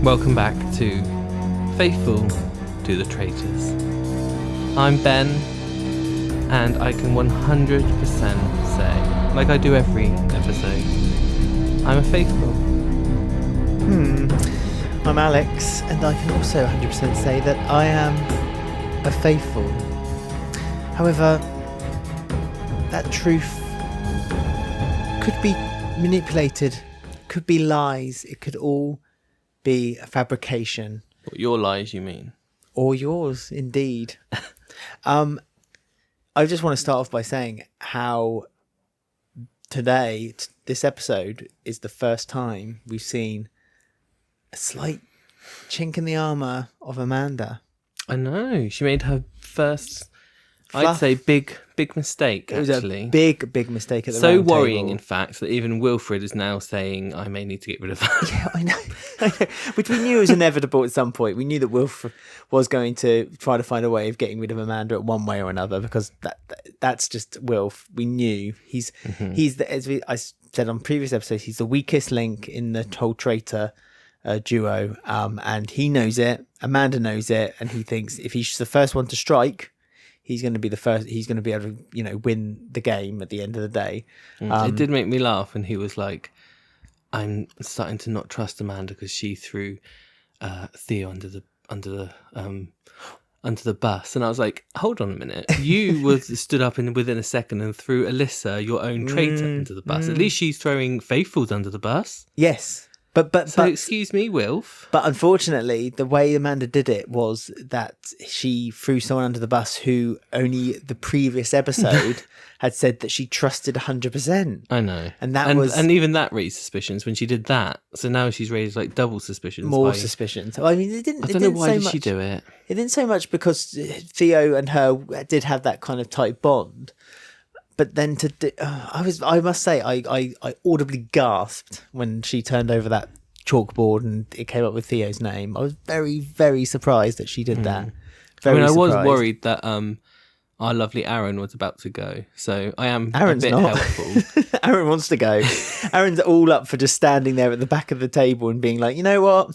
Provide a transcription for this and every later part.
Welcome back to Faithful to the Traitors. I'm Ben, and I can 100% say, like I do every episode, I'm a faithful. I'm Alex, and I can also 100% say that I am a faithful. However, that truth could be manipulated, could be lies, it could all be a fabrication. What, your lies, you mean? Or yours, indeed. I just want to start off by saying how today, this episode, is the first time we've seen a slight chink in the armour of Amanda. I know. She made her first, Fluff. I'd say, big mistake, It was actually. a big mistake at the So round worrying, table. in fact, that even Wilfred is now saying, I may need to get rid of her. Yeah, I know. Which we knew was inevitable at some point. We knew that Wilf was going to try to find a way of getting rid of Amanda one way or another, because that's just Wilf. We knew he's I said on previous episodes, he's the weakest link in the whole traitor duo, and he knows it. Amanda knows it, and he thinks if he's the first one to strike, he's going to be the first. He's going to be able to, win the game at the end of the day. It did make me laugh, and he was like, I'm starting to not trust Amanda because she threw Theo under the bus, and I was like, hold on a minute, you stood up within a second and threw Alyssa, your own traitor, under the bus. At least she's throwing Faithfuls under the bus. Yes. But excuse me, Wilf. But unfortunately, the way Amanda did it was that she threw someone under the bus who only the previous episode had said that she trusted 100%. I know. And even that raised suspicions when she did that. So now she's raised like double suspicions. More suspicions. I mean, I don't know why did she do it. It didn't say much because Theo and her did have that kind of tight bond. But then I must say, I audibly gasped when she turned over that chalkboard and it came up with Theo's name. I was very, very surprised that she did that. I was worried that our lovely Aaron was about to go. So I am Aaron's a bit not helpful. Aaron wants to go. Aaron's all up for just standing there at the back of the table and being like, you know what?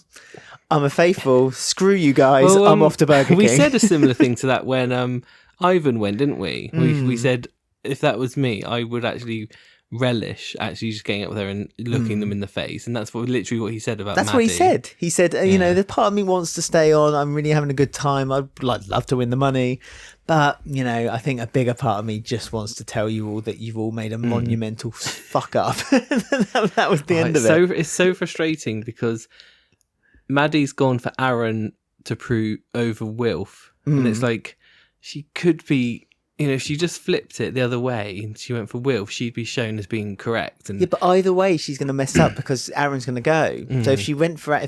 I'm a faithful. Screw you guys. Well, I'm off to Burger King. We said a similar thing to that when Ivan went, didn't we? We said, if that was me, I would actually relish just getting up there and looking them in the face, and that's literally what he said about That's Maddie. what he said. He said, the part of me wants to stay on. I'm really having a good time. I'd love to win the money, but I think a bigger part of me just wants to tell you all that you've all made a monumental fuck up. that was the end of it. It's so frustrating because Maddie's gone for Aaron to prove over Wilf, and it's like she could be. If she just flipped it the other way and she went for Wilf, she'd be shown as being correct. And yeah, but either way, she's going to mess up because Aaron's going to go. So if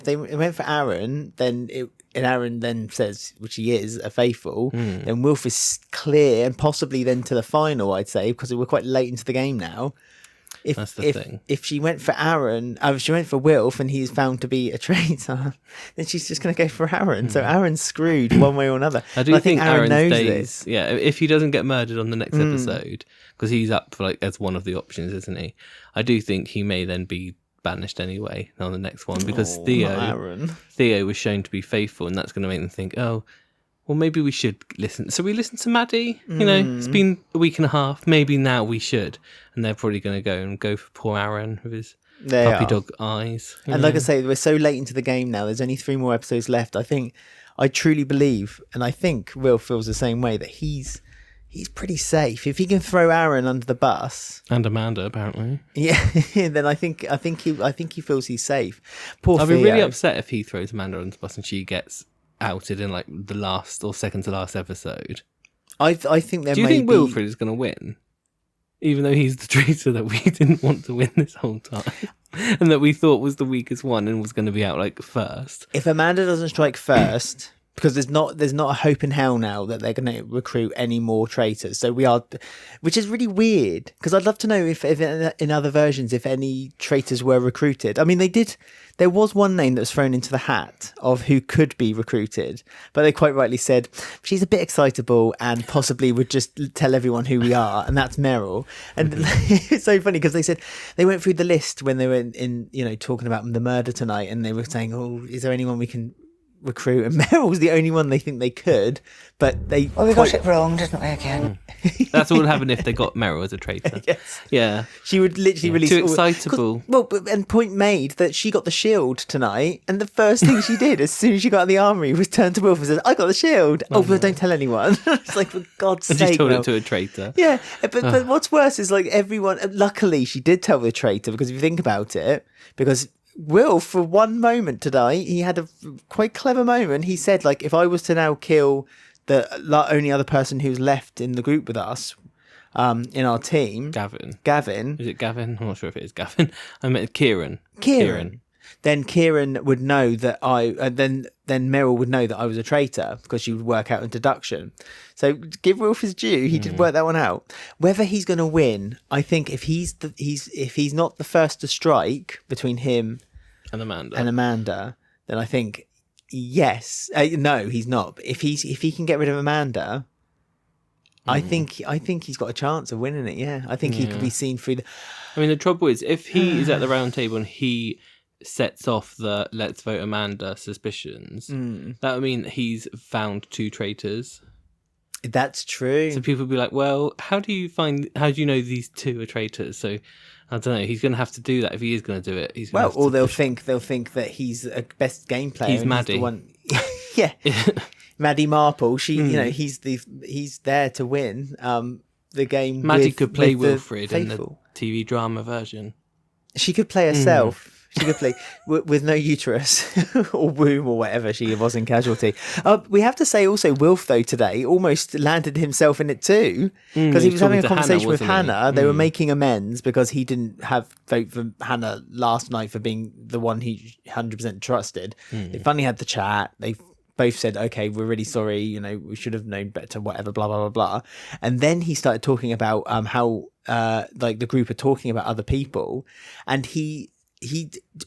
they went for Aaron, then and Aaron then says, which he is, a faithful, then Wilf is clear, and possibly then to the final, I'd say, because we're quite late into the game now. That's the thing. If she went for Aaron, if she went for Wilf and he's found to be a traitor, then she's just going to go for Aaron. So Aaron's screwed one way or another. I do think Aaron knows stays, this. Yeah, if he doesn't get murdered on the next episode, because he's up for as one of the options, isn't he? I do think he may then be banished anyway on the next one, because Theo was shown to be faithful, and that's going to make them think, oh, well, maybe we should listen. So we listen to Maddie. It's been a week and a half. Maybe now we should. And they're probably going to go for poor Aaron with his puppy dog eyes. And like I say, we're so late into the game now. There's only 3 more episodes left. I truly believe, and I think Will feels the same way, that he's pretty safe. If he can throw Aaron under the bus and Amanda, apparently, yeah, then I think he feels he's safe. Poor I'll Theo. be really upset if he throws Amanda under the bus and she gets outed in the last or second to last episode. I think there. Do you think Wilfred is going to win, even though he's the traitor that we didn't want to win this whole time, and that we thought was the weakest one and was going to be out first? If Amanda doesn't strike first, because there's not a hope in hell now that they're going to recruit any more traitors. So we are, which is really weird, because I'd love to know if in other versions if any traitors were recruited. I mean, they did. There was one name that was thrown into the hat of who could be recruited, but they quite rightly said she's a bit excitable and possibly would just tell everyone who we are, and that's Meryl. And it's so funny because they said they went through the list when they were in talking about the murder tonight, and they were saying, "Oh, is there anyone we can recruit?" And Meryl's the only one they think they could, but they got it wrong, didn't we, again? That's what would happen if they got Meryl as a traitor. Yes. Yeah, she would literally release too excitable. And point made that she got the shield tonight, and the first thing she did as soon as she got out of the armory was turn to Wilf and said, "I got the shield." But don't tell anyone. It's like, for God's sake, she told it to a traitor. Yeah, but what's worse is like everyone. Luckily, she did tell the traitor, because if you think about it, because Will, for one moment today, he had a quite clever moment. He said, like, if I was to now kill the only other person who's left in the group with us, in our team, Gavin. Is it Gavin? I'm not sure if it is Gavin. I meant Kieran. Then Kieran would know that then Meryl would know that I was a traitor, because she would work out in deduction. So give Wilf his due, he did work that one out. Whether he's going to win, I think if he's not the first to strike between him and Amanda, then I think yes. No, he's not. But if he can get rid of Amanda, I think he's got a chance of winning it. Yeah, I think he could be seen through the. I mean, the trouble is, if he is at the round table and he sets off the "let's vote Amanda" suspicions, that would mean he's found two traitors. That's true. So people will be like, well, how do you know these two are traitors? So I don't know, he's going to have to do that if he is going to do it. Or they'll think that he's a best game player. He's Maddie. He's the one. Yeah. Maddie Marple, he's there to win the game. Maddie could play Wilfred in the TV drama version. She could play herself. She could play with no uterus or womb or whatever she was in Casualty. We have to say also, Wilf, though, today almost landed himself in it too, because he was having a conversation with Hannah. They were making amends because he didn't vote for Hannah last night for being the one he 100% trusted. They finally had the chat. They both said, "Okay, we're really sorry. We should have known better. Whatever, blah blah blah blah." And then he started talking about how like the group are talking about other people, and he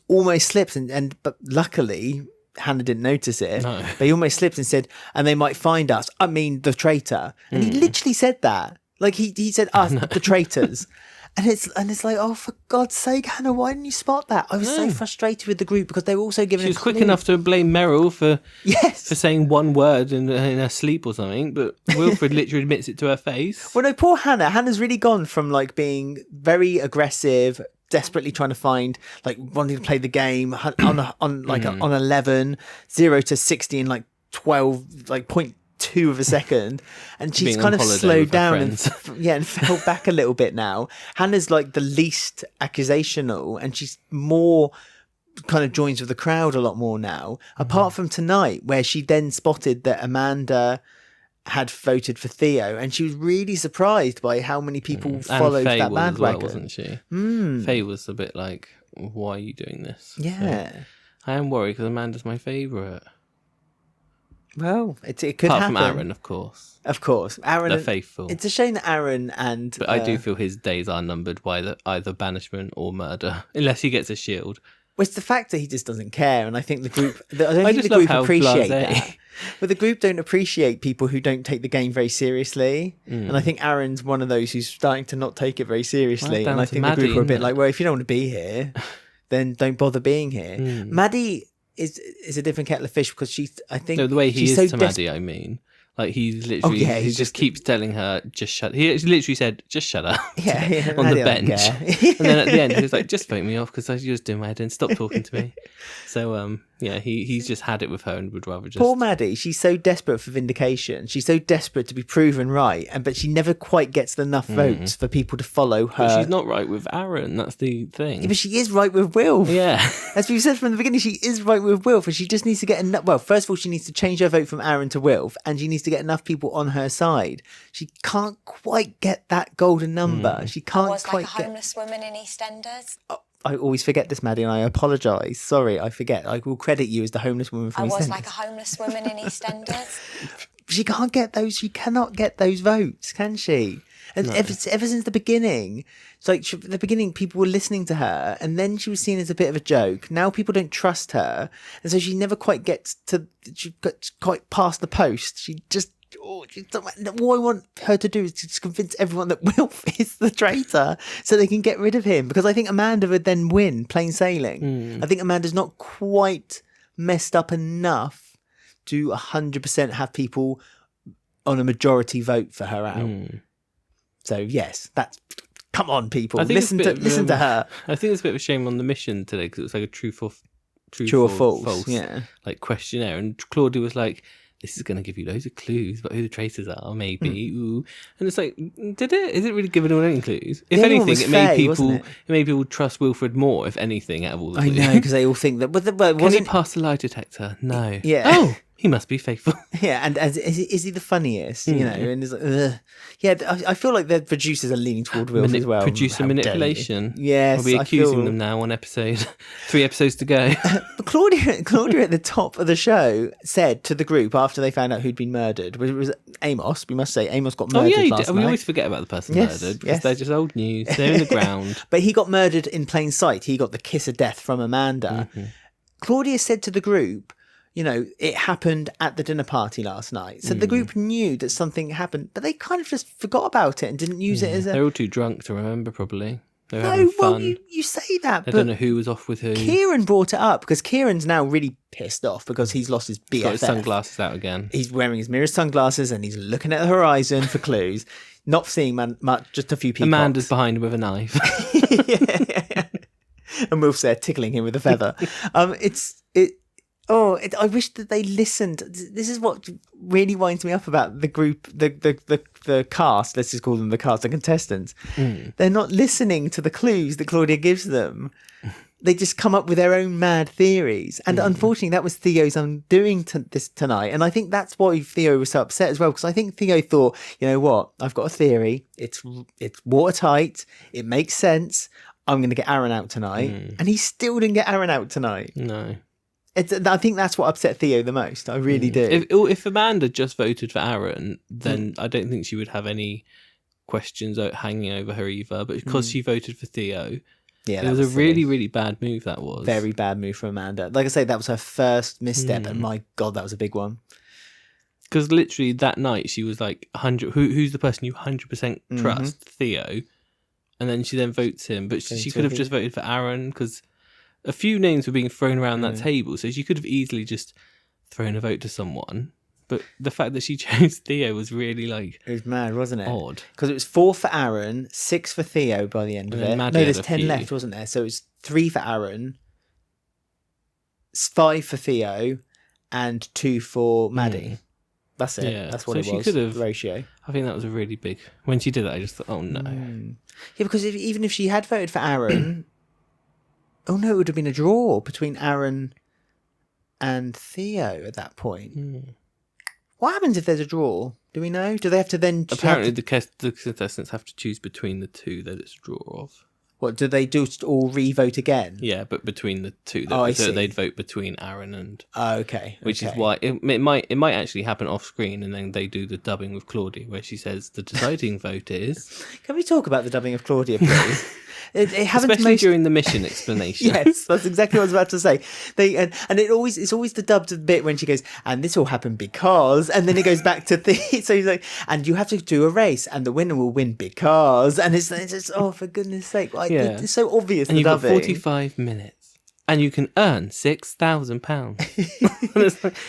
almost slips but luckily Hannah didn't notice it. No. But he almost slipped and said, "And they might find us. I mean, the traitor." And he literally said that. Like he said, "Us, the traitors." And it's like, oh, for God's sake, Hannah, why didn't you spot that? I was so frustrated with the group because they were also giving. She was quick enough to blame Meryl for saying one word in her sleep or something, but Wilfred literally admits it to her face. Well, no, poor Hannah. Hannah's really gone from like being very aggressive, desperately trying to find, like, wanting to play the game on 11, 0 to 60 in like 12, like 0.2 of a second, and she's kind of slowed down and fell back a little bit now. Hannah's like the least accusational, and she's more kind of joins with the crowd a lot more now, apart from tonight where she then spotted that Amanda had voted for Theo, and she was really surprised by how many people followed that bandwagon. Well, wasn't she? Faye was a bit like, why are you doing this? Yeah. So I am worried because Amanda's my favourite. Well, it could Apart happen. from Aaron, of course. Of course. Aaron. They're faithful. It's a shame that Aaron and... But I do feel his days are numbered by either banishment or murder, unless he gets a shield. Well, it's the fact that he just doesn't care, and I think the group... I don't think the group appreciate that. But the group don't appreciate people who don't take the game very seriously. And I think Aaron's one of those who's starting to not take it very seriously. And I think the group are a bit like, well, if you don't want to be here, then don't bother being here. Maddie is a different kettle of fish because she's, I think... No, the way he is so to Maddie, I mean. Like, he's literally... he just keeps telling her, just shut... He literally said, just shut up. Yeah. On the bench. And then at the end, he was like, just vote me off because I was just doing my head in. Stop talking to me. So, he's just had it with her and would rather just... Poor Maddie, she's so desperate for vindication. She's so desperate to be proven right, but she never quite gets enough votes for people to follow her. But she's not right with Aaron, that's the thing. Yeah, but she is right with Wilf. Yeah. As we've said from the beginning, she is right with Wilf, and she just needs to get enough... Well, first of all, she needs to change her vote from Aaron to Wilf, and she needs to get enough people on her side. She can't quite get that golden number. She can't I was quite like a homeless woman in EastEnders. I always forget this, Maddie, and I apologise. Sorry, I forget. I will credit you as the homeless woman from EastEnders. I was like a homeless woman in EastEnders. She can't get those. She cannot get those votes, can she? And ever since the beginning, it's like at the beginning, people were listening to her, and then she was seen as a bit of a joke. Now people don't trust her, and so she never quite gets to. She got quite past the post. She just. All I want her to do is to just convince everyone that Wilf is the traitor, so they can get rid of him. Because I think Amanda would then win, plain sailing. I think Amanda's not quite messed up enough to 100% have people on a majority vote for her out. So yes, that's come on, people, listen to her. I think it's a bit of a shame on the mission today because it was like a true or false, yeah, like questionnaire, and Claudia was like, "This is going to give you loads of clues about who the traitors are, maybe." Ooh. And it's like, did it? Is it really giving anyone any clues? If anything, it made people trust Wilfred more. If anything, out of all the clues. I know, because they all think that. But can he pass the lie detector? No. Yeah. Oh. He must be faithful. Yeah, and is he the funniest? You know, and it's like, ugh. Yeah, I feel like the producers are leaning toward Wilf as well. Producer manipulation. Yes, we'll be accusing them now on episode 3 episodes to go. But Claudia at the top of the show said to the group after they found out who'd been murdered, it was Amos. We must say Amos got murdered last night. We always forget about the person murdered because they're just old news. They're in the ground. But he got murdered in plain sight. He got the kiss of death from Amanda. Claudia said to the group, you know, it happened at the dinner party last night. So the group knew that something happened, but they kind of just forgot about it and didn't use it as a... They're all too drunk to remember, probably. They were having fun. Well, you say that, I but... don't know who was off with who. Kieran brought it up, because Kieran's now really pissed off because he's lost his BFF. He's got his sunglasses out again. He's wearing his mirror sunglasses and he's looking at the horizon for clues. Not seeing much, just a few people. Amanda's behind him with a knife. Yeah. And Wilf's there tickling him with a feather. I wish that they listened. This is what really winds me up about the group, the cast. Let's just call them the cast, the contestants. They're not listening to the clues that Claudia gives them. They just come up with their own mad theories. And unfortunately, that was Theo's undoing this tonight. And I think that's why Theo was so upset as well, because I think Theo thought, you know what, I've got a theory. It's watertight. It makes sense. I'm going to get Aaron out tonight. And he still didn't get Aaron out tonight. No. I think that's what upset Theo the most. I really do. If Amanda just voted for Aaron, then I don't think she would have any questions hanging over her either. But because she voted for Theo, it was a really, really bad move. That was very bad move for Amanda. Like I say, that was her first misstep, and my God, that was a big one. Because literally that night she was like, 100. Who's the person you 100% trust? Theo, and then she votes him, but she could have just voted for Aaron because a few names were being thrown around that table, so she could have easily just thrown a vote to someone. But the fact that she chose Theo was really it was mad, wasn't it? Odd. Because it was 4 for Aaron, 6 for Theo by the end of it. No, there's 10 left, wasn't there? So it was 3 for Aaron, 5 for Theo, and 2 for Maddie. That's it. Yeah. That's what it was. She could have ratio. I think that was a really big. When she did that, I just thought, oh no. Yeah, because even if she had voted for Aaron. Oh no, it would have been a draw between Aaron and Theo at that point. What happens if there's a draw? Do we know? Do they have to then... Apparently the contestants have to choose between the two that it's a draw of. What, do they just all re-vote again? Yeah, but between the two. So they'd vote between Aaron and... okay. Which is why... It might actually happen off screen, and then they do the dubbing with Claudia, where she says the deciding vote is... Can we talk about the dubbing of Claudia, please? It especially during the mission explanation. Yes, that's exactly what I was about to say. It's always the dubbed bit when she goes, and this all happened because, and then it goes back to so he's like, and you have to do a race, and the winner will win because, and it's just, oh, for goodness sake, it's so obvious. And you've got 45 minutes, and you can earn £6,000.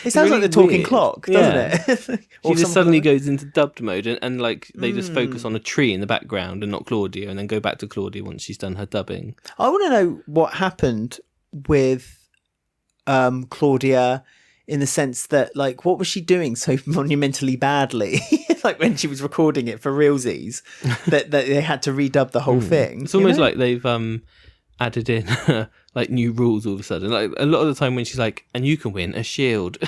It sounds like the talking clock, doesn't it? She just suddenly goes into dubbed mode, and they just focus on a tree in the background and not Claudia, and then go back to Claudia once she's done her dubbing. I want to know what happened with Claudia in the sense that, what was she doing so monumentally badly? When she was recording it for realsies, that they had to redub the whole thing. It's almost like they've added in new rules all of a sudden. A lot of the time when she's like, and you can win a shield.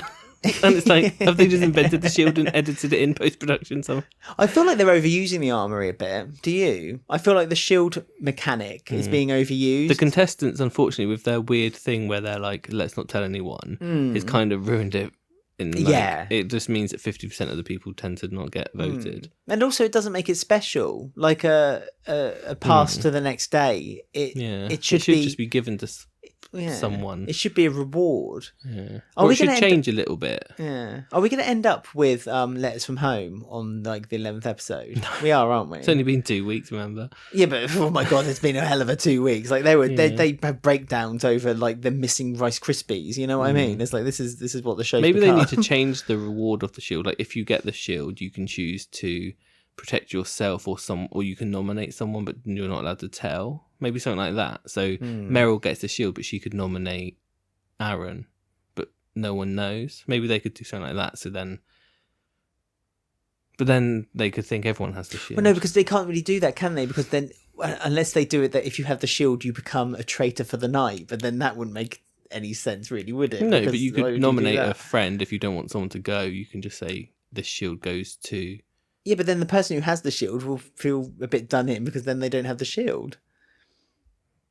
And it's like, have they just invented the shield and edited it in post-production somehow? I feel like they're overusing the armory a bit. Do you? I feel like the shield mechanic is being overused. The contestants, unfortunately, with their weird thing where they're like, let's not tell anyone, it's kind of ruined it. It just means that 50% of the people tend to not get voted. And also it doesn't make it special. Like a pass to the next day. It should just be given to someone. It should be a reward. Yeah. Or it should change a little bit. Yeah. Are we going to end up with letters from home on like the 11th episode? We are, aren't we? It's only been 2 weeks, remember? Yeah, but oh my god, it's been a hell of a 2 weeks. Like they have breakdowns over like the missing Rice Krispies. You know what I mean? It's like this is what the show's Maybe become. they need to change the reward of the shield. Like if you get the shield, you can choose to protect yourself or you can nominate someone, but you're not allowed to tell. Maybe something like that. So Meryl gets the shield, but she could nominate Aaron, but no one knows. Maybe they could do something like that. But then they could think everyone has the shield. Well, no, because they can't really do that, can they? Because then, unless they do it, that if you have the shield, you become a traitor for the night. But then that wouldn't make any sense, really, would it? No, because but you could nominate a friend if you don't want someone to go. You can just say this shield goes to. Yeah, but then the person who has the shield will feel a bit done in because then they don't have the shield.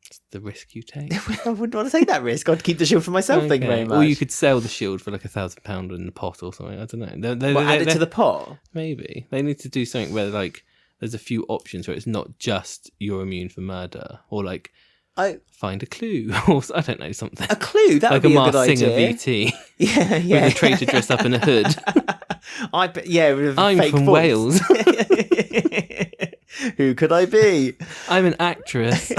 It's the risk you take. I wouldn't want to take that risk. I'd keep the shield for myself. Thank you very much. Or you could sell the shield for like £1,000 in the pot or something. I don't know. Add it to the pot? Maybe. They need to do something where like there's a few options where it's not just you're immune for murder or like find a clue or I don't know, something. A clue? That would be a good idea. Like a Masked Singer VT. Yeah. With a traitor dressed up in a hood. With I'm fake from voice. Wales. Who could I be? I'm an actress.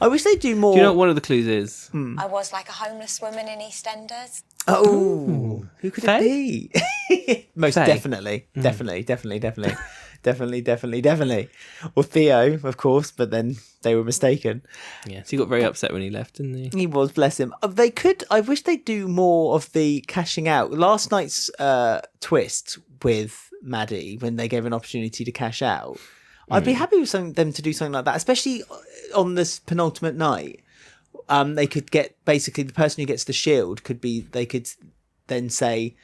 I wish they'd do more. Do you know what one of the clues is? I was like a homeless woman in EastEnders. Oh, who could it be? Most Faye. Definitely. Well, Theo, of course, but then they were mistaken. Yeah, so he got very upset when he left, didn't he? He was, bless him. I wish they'd do more of the cashing out. Last night's twist with Maddie, when they gave an opportunity to cash out, I'd be happy with them to do something like that, especially on this penultimate night. They could get, basically, the person who gets the shield they could then say,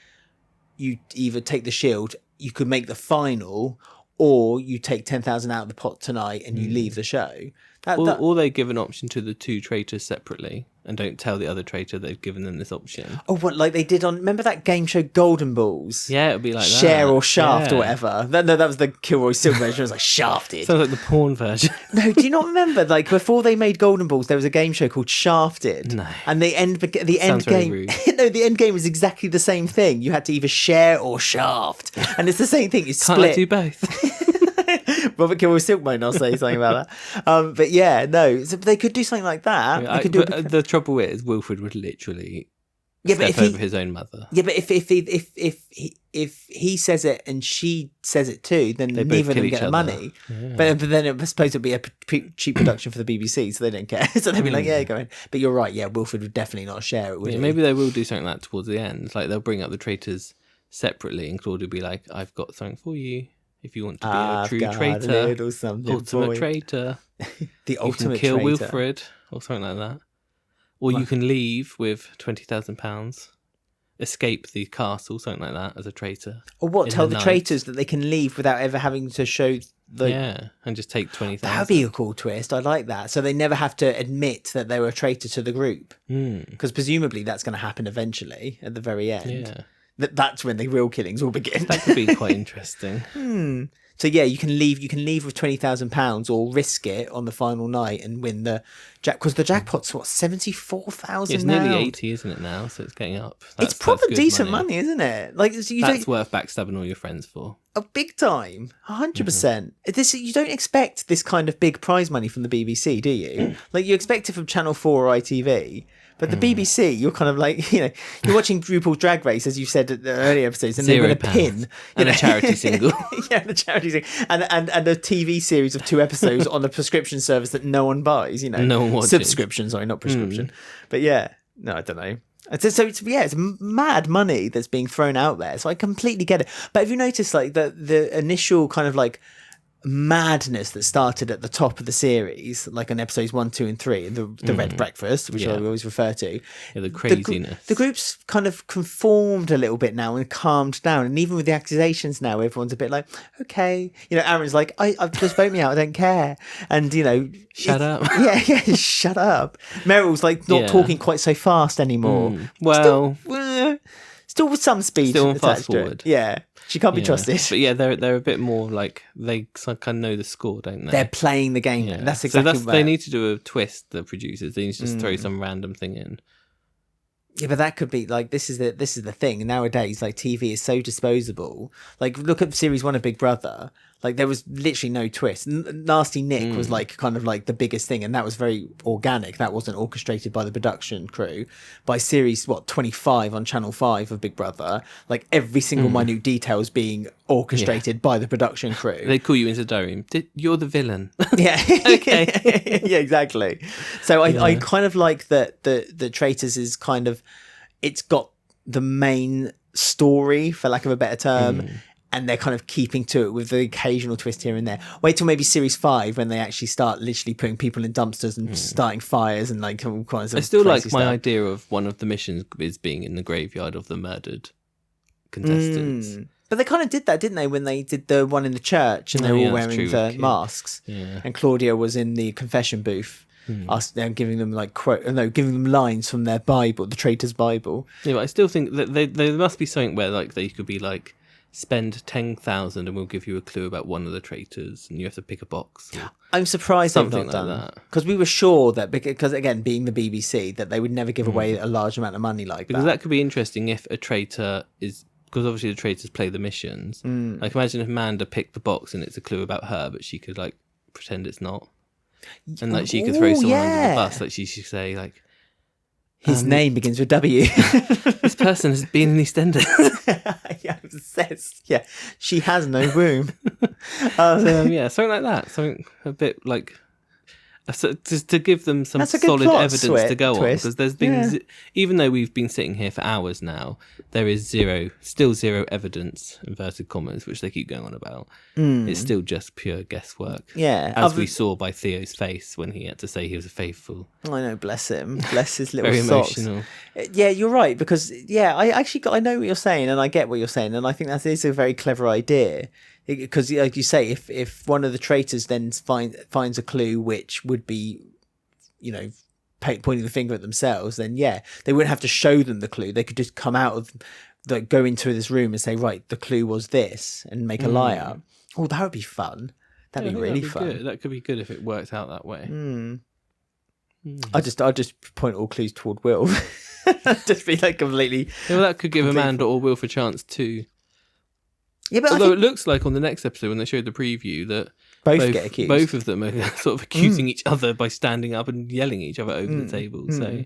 you either take the shield, you could make the final, or you take 10,000 out of the pot tonight and you leave the show. Or they give an option to the two traitors separately and don't tell the other traitor they've given them this option. Oh, what, like they did on, remember that game show Golden Balls? Yeah, it would be like that. Share or Shaft or whatever. No, that was the Kilroy Silk version. It was like Shafted. Sounds like the porn version. No, do you not remember? Like before they made Golden Balls, there was a game show called Shafted. No. And the end game. Rude. No, the end game was exactly the same thing. You had to either share or shaft, and it's the same thing. It's Can't split. I do both? Robert Kilroy Silk might not say something about that. But yeah, no. So they could do something like that. Yeah, They could do the trouble is Wilfred would literally but step if over his own mother. Yeah, but if he says it and she says it too, then They both neither of kill them each get the other. money. Yeah. But then it was supposed to be a cheap production for the BBC, so they don't care. So they'd be like, yeah, go in. But you're right, yeah, Wilfred would definitely not share it, would he? Maybe they will do something like that towards the end. Like they'll bring up the traitors separately and Claude will be like, I've got something for you. If you want to be a true traitor, or something, ultimate traitor, the ultimate you can kill traitor. Wilfred or something like that. Or you can leave with £20,000, escape the castle, something like that, as a traitor. Or what? in Tell the the night. traitors that they can leave without ever having to show the. Yeah, and just take 20,000. That would be a cool twist. I like that. So they never have to admit that they were a traitor to the group. Because presumably that's going to happen eventually at the very end. Yeah. That's when the real killings will begin. That could be quite interesting. So yeah, you can leave with £20,000 or risk it on the final night and win the jack, because the jackpot's what, 74,000 It's now. nearly 80, isn't it now? So it's getting up. It's proper good decent money, isn't it? Like you That's don't, worth backstabbing all your friends for. a big time, 100%. This you don't expect this kind of big prize money from the BBC, do you? Like you expect it from Channel 4 or ITV. But the BBC, you're kind of like, you're watching RuPaul's Drag Race, as you said in the earlier episodes, and they win a pin. And a charity single. Yeah, the charity single. And a TV series of 2 episodes on a prescription service that no one buys, No one watches. Subscription, sorry, not prescription. But yeah, no, I don't know. So it's mad money that's being thrown out there. So I completely get it. But have you noticed like the initial kind of like madness that started at the top of the series, like on episodes 1, 2, and 3, the Red Breakfast, which I always refer to. Yeah, the craziness. The group's kind of conformed a little bit now and calmed down. And even with the accusations now, everyone's a bit like, okay. You know, Aaron's like, I've just vote me out, I don't care. And, you know... Shut up. Yeah, shut up. Meryl's like not talking quite so fast anymore. Well... Still with some speed still attached fast to forward. it. Yeah. She can't be trusted. But yeah, they're a bit more like they kind of know the score, don't they? They're playing the game. Yeah. That's exactly what they need to do a twist. The producers, they need to just throw some random thing in. Yeah, but that could be like this is the thing nowadays. Like TV is so disposable. Like look at series 1 of Big Brother. Like there was literally no twist. Nasty Nick was like kind of like the biggest thing, and that was very organic. That wasn't orchestrated by the production crew. By series 25 on Channel 5 of Big Brother, like every single minute detail is being orchestrated by the production crew. They call you into the diary room. You're the villain. Yeah. Okay. Yeah, exactly. So I kind of like that the Traitors is kind of, it's got the main story, for lack of a better term, and they're kind of keeping to it with the occasional twist here and there. Wait till maybe series 5 when they actually start literally putting people in dumpsters and starting fires and like all kinds of. I still like my stuff. idea of one of the missions is being in the graveyard of the murdered contestants. But they kind of did that, didn't they, when they did the one in the church and they were all wearing the masks. Yeah. And Claudia was in the confession booth, giving them giving them lines from their Bible, the Traitors' Bible. Yeah, but I still think that there must be something where like they could be like, spend 10,000 and we'll give you a clue about one of the traitors, and you have to pick a box. I'm surprised they've not like done that, because we were sure that because again being the BBC that they would never give away a large amount of money like because that. That could be interesting if a traitor is, because obviously the traitors play the missions. Like imagine if Amanda picked the box and it's a clue about her, but she could like pretend it's not, and like she could throw someone under the bus. Like she should say like, his name begins with W. This person has been in EastEnders. Yeah, I'm obsessed. Yeah, she has no womb. Yeah, something like that. Something a bit like, just to give them some solid evidence to go on. Because there's been, even though we've been sitting here for hours now, there is still zero evidence, inverted commas, which they keep going on about. It's still just pure guesswork. Yeah. As we saw by Theo's face when he had to say he was a faithful. I know, bless him. Bless his little Very socks. emotional. Yeah, you're right. Because, I know what you're saying and I get what you're saying. And I think that is a very clever idea. Because, like you say, if one of the traitors then finds a clue which would be, pointing the finger at themselves, then they wouldn't have to show them the clue. They could just come out of, go into this room and say, right, the clue was this, and make a lie up. Oh, that would be fun. That'd be really fun. Good. That could be good if it worked out that way. I'll just point all clues toward Will. Just be like completely. Yeah, well, that could give Amanda or Wilf a chance too. Yeah, but although it looks like on the next episode when they showed the preview that both get accused. Both of them are sort of accusing each other by standing up and yelling at each other over the table. So,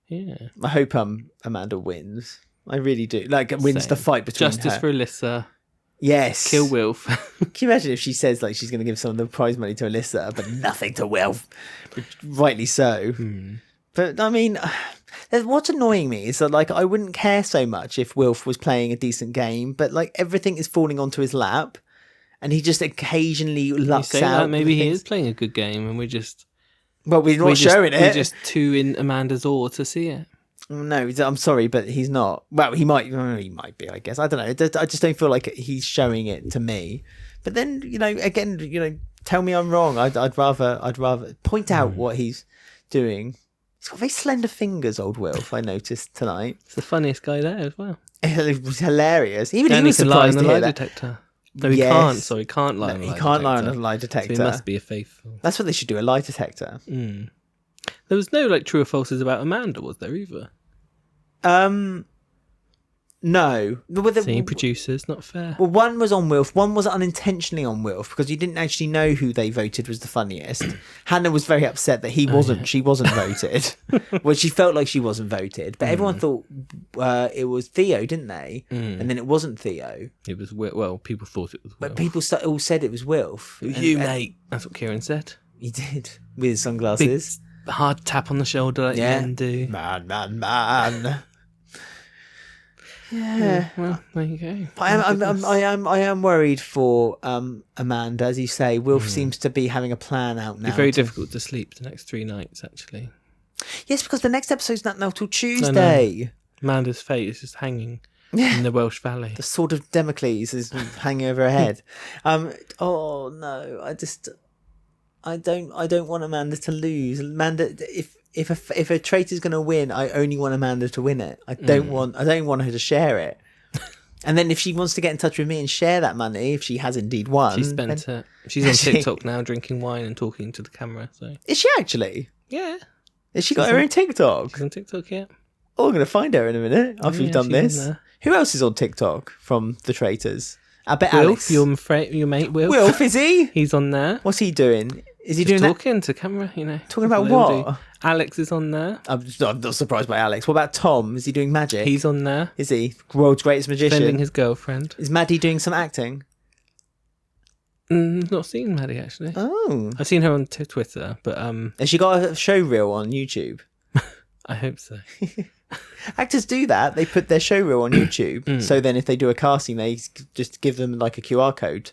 yeah. I hope Amanda wins. I really do. Like, wins the fight between Justice her. for Alyssa. Yes. Kill Wilf. Can you imagine if she says like she's going to give some of the prize money to Alyssa, but nothing to Wilf? Rightly so. But I mean, what's annoying me is that like I wouldn't care so much if Wilf was playing a decent game, but like everything is falling onto his lap, and he just occasionally lucks out. Maybe he is playing a good game, and we're not showing it. We're just too in Amanda's awe to see it. No, I'm sorry, but he's not. Well, he might be, I guess. I don't know. I just don't feel like he's showing it to me. But then, again, tell me I'm wrong. I'd rather point out what he's doing. He's got very slender fingers, old Wilf, I noticed tonight. It's the funniest guy there as well. It was hilarious. Even and he was surprised to hear that. Detector. No, he can't. Sorry, he can't lie on a lie detector. He can't lie on a lie detector. So he must be a faithful. That's what they should do, a lie detector. There was no true or falses about Amanda, was there either? No. Seeing producers, not fair. Well, one was on Wilf, one was unintentionally on Wilf because you didn't actually know who they voted was the funniest. Hannah was very upset that she wasn't voted. Well, she felt like she wasn't voted, but everyone thought it was Theo, didn't they? And then it wasn't Theo. It was well, people thought it was Wilf. But people all said it was Wilf. It was you, mate. That's what Kieran said. He did, with his sunglasses. Big, hard tap on the shoulder like men do. Man. Yeah. Well, there you go. I am worried for Amanda, as you say. Wilf seems to be having a plan out now. It's very difficult to sleep the next 3 nights, actually. Yes, because the next episode's not now till Tuesday. Amanda's fate is just hanging in the Welsh Valley. The sword of Damocles is hanging over her head. Oh no, I don't want Amanda to lose. Amanda, if a traitor's going to win, I only want Amanda to win it. I don't want her to share it. And then if she wants to get in touch with me and share that money, if she has indeed won, She spent it. She's on TikTok now, drinking wine and talking to the camera. So is she actually? Yeah. Has she got her own TikTok? She's on TikTok, yeah. Oh, I'm going to find her in a minute after we've done this. On there. Who else is on TikTok from the Traitors? I bet Wilf, Alex. your mate Wilf. Wilf, is he? He's on there. What's he doing? Is he Just doing talking to camera, you know. Talking about That's they all what? do. Alex is on there. I'm not surprised by Alex. What about Tom? Is he doing magic? He's on there. Is he? World's greatest magician. Defending his girlfriend. Is Maddie doing some acting? Not seen Maddie, actually. Oh. I've seen her on Twitter, but Has she got a show reel on YouTube? I hope so. Actors do that. They put their show reel on YouTube. So then if they do a casting, they just give them like a QR code.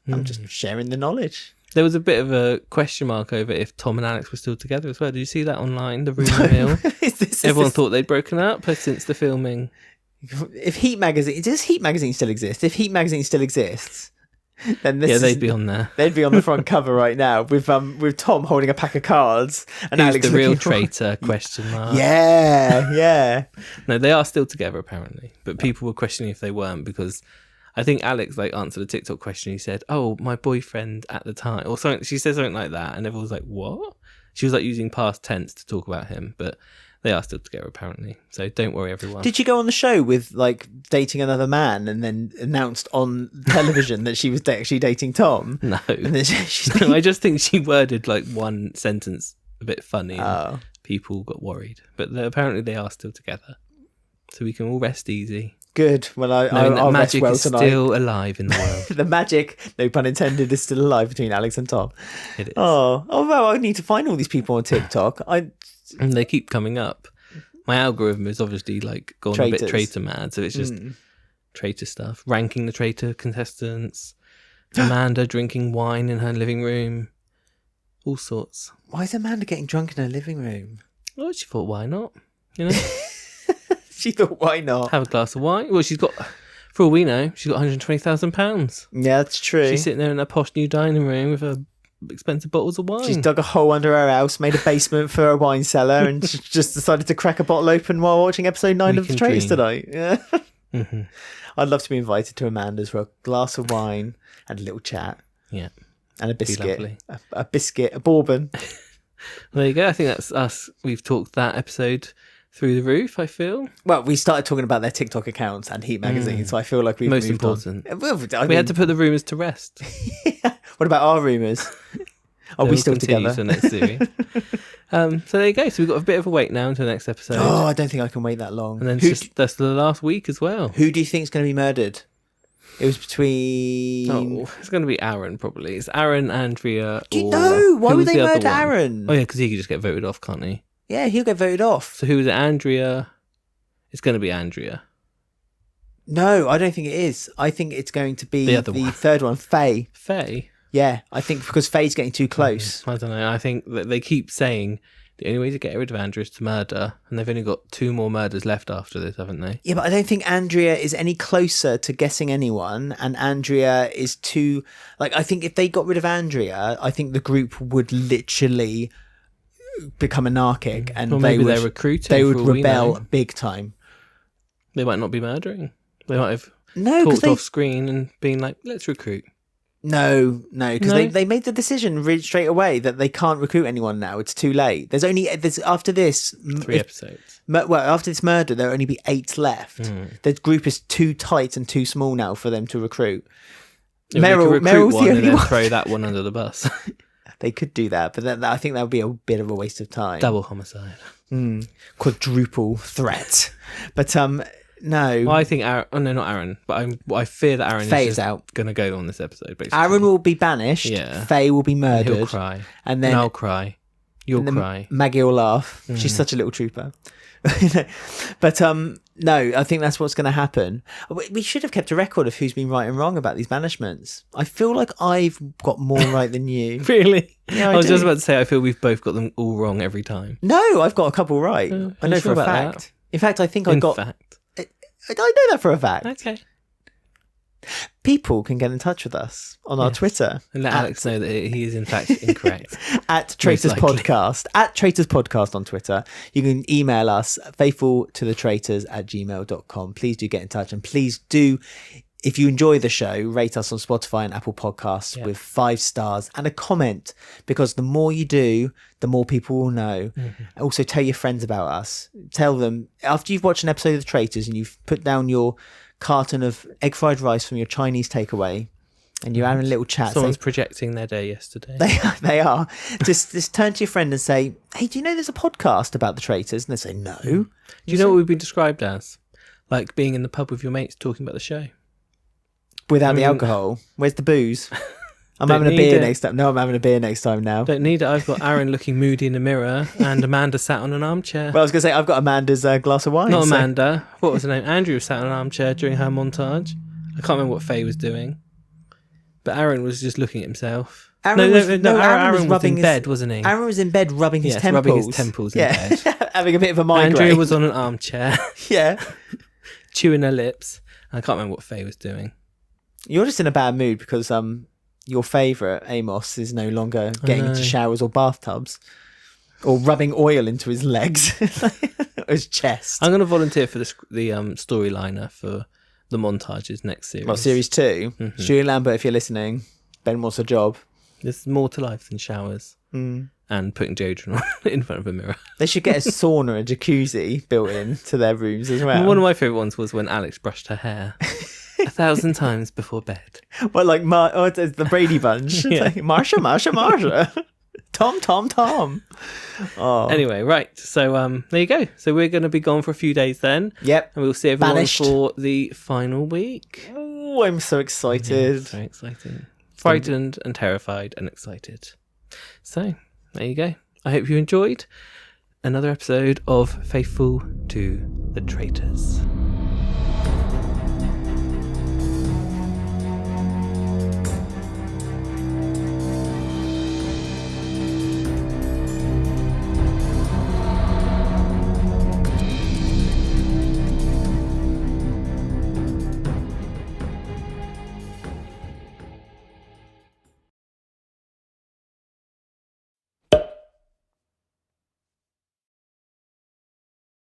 I'm just sharing the knowledge. There was a bit of a question mark over if Tom and Alex were still together as well. Did you see that online? The rumour mill. Everyone thought they'd broken up since the filming. If Heat Magazine... Does Heat Magazine still exist? If Heat Magazine still exists... Then they'd be on there. They'd be on the front cover right now with Tom holding a pack of cards and Who's Alex the real looking traitor? Question mark. Yeah. No, they are still together apparently, but people were questioning if they weren't because I think Alex answered a TikTok question. He said, "Oh, my boyfriend at the time," or something. She said something like that, and everyone was like, "What?" She was using past tense to talk about him, but they are still together apparently. So don't worry, everyone. Did she go on the show with dating another man and then announced on television that she was actually dating Tom? No. And then No, I just think she worded one sentence a bit funny. Oh. And people got worried, but apparently they are still together, so we can all rest easy. Good. Well, I'll rest magic well is tonight. still alive in the world. The magic, no pun intended, is still alive between Alex and Tom. It is. Oh well, I need to find all these people on TikTok. And they keep coming up. My algorithm is obviously gone Traitors. a bit traitor mad, so it's just traitor stuff. Ranking the traitor contestants, Amanda drinking wine in her living room, all sorts. Why is Amanda getting drunk in her living room? Well, she thought, why not? You know, She thought, why not? have a glass of wine. Well, she's got, for all we know, she's got £120,000. Yeah, that's true. She's sitting there in a posh new dining room with her expensive bottles of wine. She's dug a hole under her house, made a basement for a wine cellar, and just decided to crack a bottle open while watching episode 9 of The Traitors tonight. Yeah. Mm-hmm. I'd love to be invited to Amanda's for a glass of wine and a little chat. Yeah. And a biscuit. lovely. A biscuit, a bourbon. There you go. I think that's us. We've talked that episode through the roof, I feel. Well, we started talking about their TikTok accounts and Heat Magazine, so I feel like we've Most moved important. on. Well, We had to put the rumours to rest. What about our rumours? Are we They'll still continue together? to the next series. So there you go. So we've got a bit of a wait now until the next episode. Oh, I don't think I can wait that long. And then that's the last week as well. Who do you think is going to be murdered? It was between... Oh, it's going to be Aaron, probably. It's Aaron, Andrea, Do you or... know? Why who would was they the other murder one? Aaron? Oh, yeah, because he could just get voted off, can't he? Yeah, he'll get voted off. So who was it? Andrea? It's going to be Andrea. No, I don't think it is. I think it's going to be The other the one. third one, Faye. Faye? Yeah, I think because Faye's getting too close. I don't know. I think that they keep saying the only way to get rid of Andrea is to murder, and they've only got 2 more murders left after this, haven't they? Yeah, but I don't think Andrea is any closer to guessing anyone, and Andrea is too... I think if they got rid of Andrea, I think the group would literally become anarchic, and Or maybe they're recruiting. they for would all we rebel know. big time. They might not be murdering. They might have No, because talked off screen and been like, let's recruit. No, because No? they made the decision really straight away that they can't recruit anyone now. It's too late. There's after this 3 episodes. after this murder, there'll only be 8 left. The group is too tight and too small now for them to recruit. If they could recruit Meryl's one the and only then one. throw that one under the bus. They could do that, but I think that would be a bit of a waste of time. Double homicide. Quadruple threat. But no. Well, I think Aaron. Oh no, not Aaron. But I fear that Aaron Faye is is just out. going to go on this episode. Basically, Aaron will be banished. Yeah. Faye will be And murdered. he'll cry, And then and I'll cry. You'll and then cry. Maggie will laugh. She's such a little trooper. But No, I think that's what's going to happen. We should have kept a record of who's been right and wrong about these banishments. I feel like I've got more right than you. Really? Yeah, I was just about to say, I feel we've both got them all wrong every time. No, I've got a couple right. I know for a fact. That? In fact, I think I I know that for a fact. Okay. People can get in touch with us on our Twitter. And let Alex know that he is in fact incorrect. At Traitors Podcast. At Traitors Podcast on Twitter. You can email us faithfultothetraitors@gmail.com. Please do get in touch, and please do, if you enjoy the show, rate us on Spotify and Apple Podcasts with 5 stars and a comment, because the more you do, the more people will know. Also, tell your friends about us. Tell them, after you've watched an episode of The Traitors and you've put down your carton of egg fried rice from your Chinese takeaway and you're having a little chat. Someone's projecting their day yesterday. They are. Just turn to your friend and say, hey, do you know there's a podcast about the Traitors? And they say, no. Do you know what we've been described as? Like being in the pub with your mates talking about the show. Without the alcohol. Where's the booze? I'm having a beer next time. No, I'm having a beer next time now. Don't need it. I've got Aaron looking moody in the mirror and Amanda sat on an armchair. Well, I was going to say, I've got Amanda's glass of wine. Not Amanda. What was her name? Andrew sat on an armchair during her montage. I can't remember what Faye was doing. But Aaron was just looking at himself. Aaron was in bed, wasn't he? Aaron was in bed rubbing his temples. Rubbing his temples in bed. Having a bit of a migraine. Andrea was on an armchair. Yeah. Chewing her lips. I can't remember what Faye was doing. You're just in a bad mood because your favourite, Amos, is no longer getting into showers or bathtubs or rubbing oil into his legs or his chest. I'm going to volunteer for the storyliner for the montages next series. Well, series 2. Julie Lambert, if you're listening, Ben wants a job. There's more to life than showers and putting deodorant on in front of a mirror. They should get a sauna and jacuzzi built in to their rooms as well. One of my favourite ones was when Alex brushed her hair 1,000 times before bed. Well, like it's the Brady Bunch. Yeah. Like, Marsha. Tom. Oh. Anyway, right. So there you go. So we're going to be gone for a few days then. Yep. And we'll see everyone Banished. for the final week. Oh, I'm so excited. Yeah, very exciting. Frightened and terrified and excited. So there you go. I hope you enjoyed another episode of Faithful to the Traitors.